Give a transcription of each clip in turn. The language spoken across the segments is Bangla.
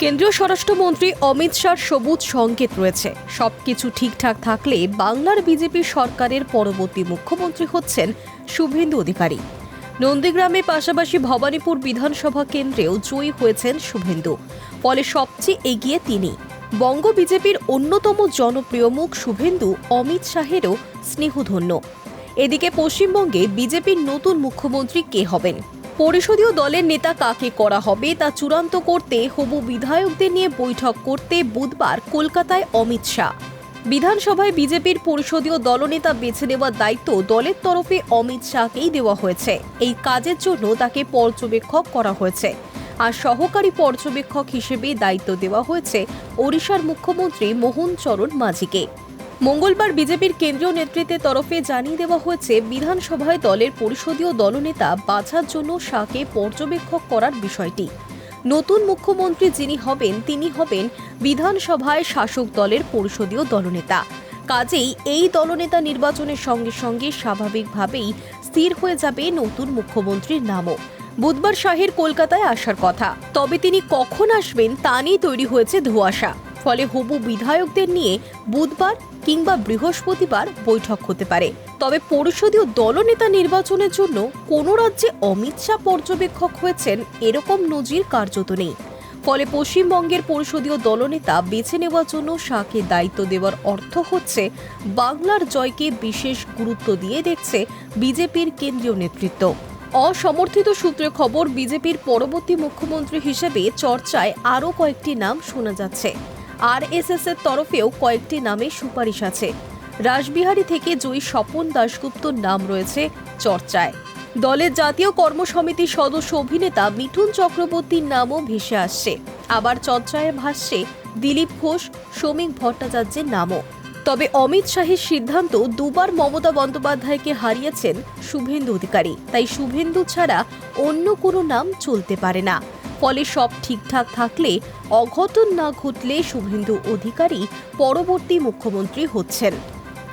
কেন্দ্রীয় স্বরাষ্ট্রমন্ত্রী অমিত শাহর সবুজ সংকেত রয়েছে। সবকিছু ঠিকঠাক থাকলে বাংলার বিজেপি সরকারের পরবর্তী মুখ্যমন্ত্রী হচ্ছেন শুভেন্দু অধিকারী। নন্দীগ্রামে পাশাপাশি ভবানীপুর বিধানসভা কেন্দ্রেও জয়ী হয়েছেন শুভেন্দু, ফলে সবচেয়ে এগিয়ে তিনি। বঙ্গ বিজেপির অন্যতম জনপ্রিয় মুখ শুভেন্দু অমিত শাহেরও স্নেহধন্য। এদিকে পশ্চিমবঙ্গে বিজেপির নতুন মুখ্যমন্ত্রী কে হবেন, পরিষদীয় দলের নেতা কাকে করা হবে তা চূড়ান্ত করতে হবু বিধায়কদের নিয়ে বৈঠক করতে বুধবার কলকাতায় অমিত শাহ। বিধানসভায় বিজেপির পরিষদীয় দলনেতা বেছে নেওয়ার দায়িত্ব দলের তরফে অমিত শাহকেই দেওয়া হয়েছে। এই কাজের জন্য তাকে পর্যবেক্ষক করা হয়েছে, আর সহকারী পর্যবেক্ষক হিসেবে দায়িত্ব দেওয়া হয়েছে ওড়িশার মুখ্যমন্ত্রী মোহন চরণ মাঝিকে। মঙ্গলবার বিজেপির কেন্দ্রীয় নেতৃত্বের তরফে জানিয়ে দেওয়া হয়েছে, বিধানসভায় দলের পরিষদীয় দলনেতা বাছার জন্য শাহকে পর্যবেক্ষক করার বিষয়টি। নতুন মুখ্যমন্ত্রী যিনি হবেন তিনি হবেন বিধানসভায় শাসক দলের পরিষদীয় দলনেতা। কাজেই এই দলনেতা নির্বাচনের সঙ্গে সঙ্গে স্বাভাবিকভাবেই স্থির হয়ে যাবে নতুন মুখ্যমন্ত্রীর নামও। বুধবার শাহের কলকাতায় আসার কথা, তবে তিনি কখন আসবেন তা নিয়ে তৈরি হয়েছে ধোঁয়াশা। ফলে হবু বিধায়কদের নিয়ে বুধবার কিংবা বৃহস্পতিবার বৈঠক হতে পারে। তবে পরিষদীয় দলনেতা নির্বাচনের জন্য কোন রাজ্যে অমিত শাহ পর্যবেক্ষক হয়েছেন এরকম নজির কার্যত নেই। ফলে পশ্চিমবঙ্গের পরিষদীয় দলনেতা বেছে নেওয়ার জন্য শাহকে দায়িত্ব দেওয়ার অর্থ হচ্ছে বাংলার জয়কে বিশেষ গুরুত্ব দিয়ে দেখছে বিজেপির কেন্দ্রীয় নেতৃত্ব। অসমর্থিত সূত্রে খবর, বিজেপির পরবর্তী মুখ্যমন্ত্রী হিসেবে চর্চায় আরও কয়েকটি নাম শোনা যাচ্ছে। আরএসএস এর তরফেও কয়েকটি নামে সুপারিশ আছে। রাসবিহারী থেকে জয়ী স্বপন দাশগুপ্তর নাম রয়েছে চর্চায়। দলের জাতীয় কর্মসমিতির সদস্য অভিনেতা মিঠুন চক্রবর্তীর নামও ভেসে আসছে। আবার চর্চায় ভাসছে দিলীপ ঘোষ, শ্রমিক ভট্টাচার্যের নামও। তবে অমিত শাহের সিদ্ধান্ত, দুবার মমতা বন্দ্যোপাধ্যায়কে হারিয়েছেন শুভেন্দু অধিকারী, তাই শুভেন্দু ছাড়া অন্য কোনো নাম চলতে পারে না। ফলে সব ঠিকঠাক থাকলে, অঘটন না ঘটলে শুভেন্দু অধিকারী পরবর্তী মুখ্যমন্ত্রী হচ্ছেন।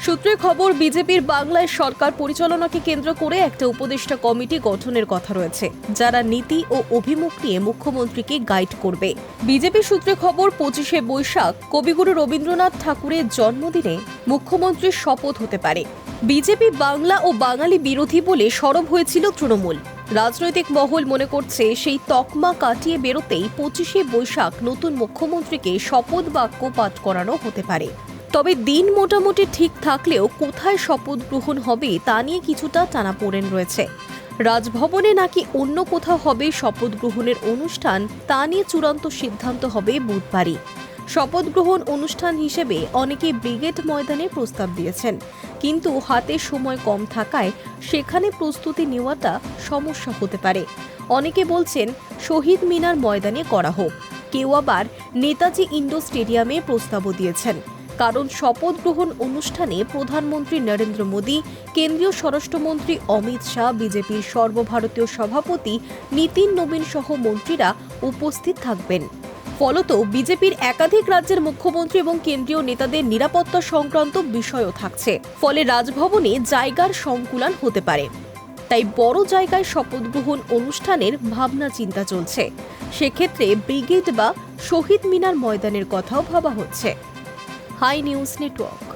সূত্রে খবর, বিজেপির বাংলায় সরকার পরিচালনাকে কেন্দ্র করে একটা উপদেষ্টা কমিটি গঠনের কথা রয়েছে, যারা নীতি ও অভিমুখ নিয়ে মুখ্যমন্ত্রীকে গাইড করবে। বিজেপি সূত্রে খবর, 25শে বৈশাখ কবিগুরু রবীন্দ্রনাথ ঠাকুরের জন্মদিনে মুখ্যমন্ত্রীর শপথ হতে পারে। বিজেপি বাংলা ও বাঙালি বিরোধী বলে সরব হয়েছিল তৃণমূল। রাজনৈতিক মহল মনে করছে, সেই তকমা কাটিয়ে বেরোতেই 25শে বৈশাখ নতুন মুখ্যমন্ত্রীকে শপথ বাক্য পাঠ করানো হতে পারে। তবে দিন মোটামুটি ঠিক থাকলেও কোথায় শপথ গ্রহণ হবে তা নিয়ে কিছুটা টানাপোড়েন রয়েছে। রাজভবনে নাকি অন্য কোথাও হবে শপথ গ্রহণের অনুষ্ঠান, তা নিয়ে চূড়ান্ত সিদ্ধান্ত হবে বুধবারই। শপথ গ্রহণ অনুষ্ঠান হিসেবে অনেকে ব্রিগেড ময়দানে প্রস্তাব দিয়েছেন, কিন্তু হাতে সময় কম থাকায় সেখানে প্রস্তুতি নেওয়াটা সমস্যা হতে পারে। অনেকে বলছেন শহীদ মিনার ময়দানে করা হোক, কেউ আবার নেতাজি ইন্ডোর স্টেডিয়ামে প্রস্তাবও দিয়েছেন। কারণ শপথ গ্রহণ অনুষ্ঠানে প্রধানমন্ত্রী নরেন্দ্র মোদী, কেন্দ্রীয় স্বরাষ্ট্রমন্ত্রী অমিত শাহ, বিজেপির সর্বভারতীয় সভাপতি নীতিন নবীন সহ মন্ত্রীরা উপস্থিত থাকবেন। ফলত বিজেপির একাধিক রাজ্যের মুখ্যমন্ত্রী এবং কেন্দ্রীয় নেতাদের নিরাপত্তা সংক্রান্ত বিষয়ও থাকছে। ফলে রাজভবনে জায়গার সংকুলান হতে পারে। তাই বড় জায়গায় শপথ গ্রহণ অনুষ্ঠানের ভাবনা চিন্তা চলছে। সেক্ষেত্রে ব্রিগেড বা শহীদ মিনার ময়দানের কথাও ভাবা হচ্ছে। Hi news network.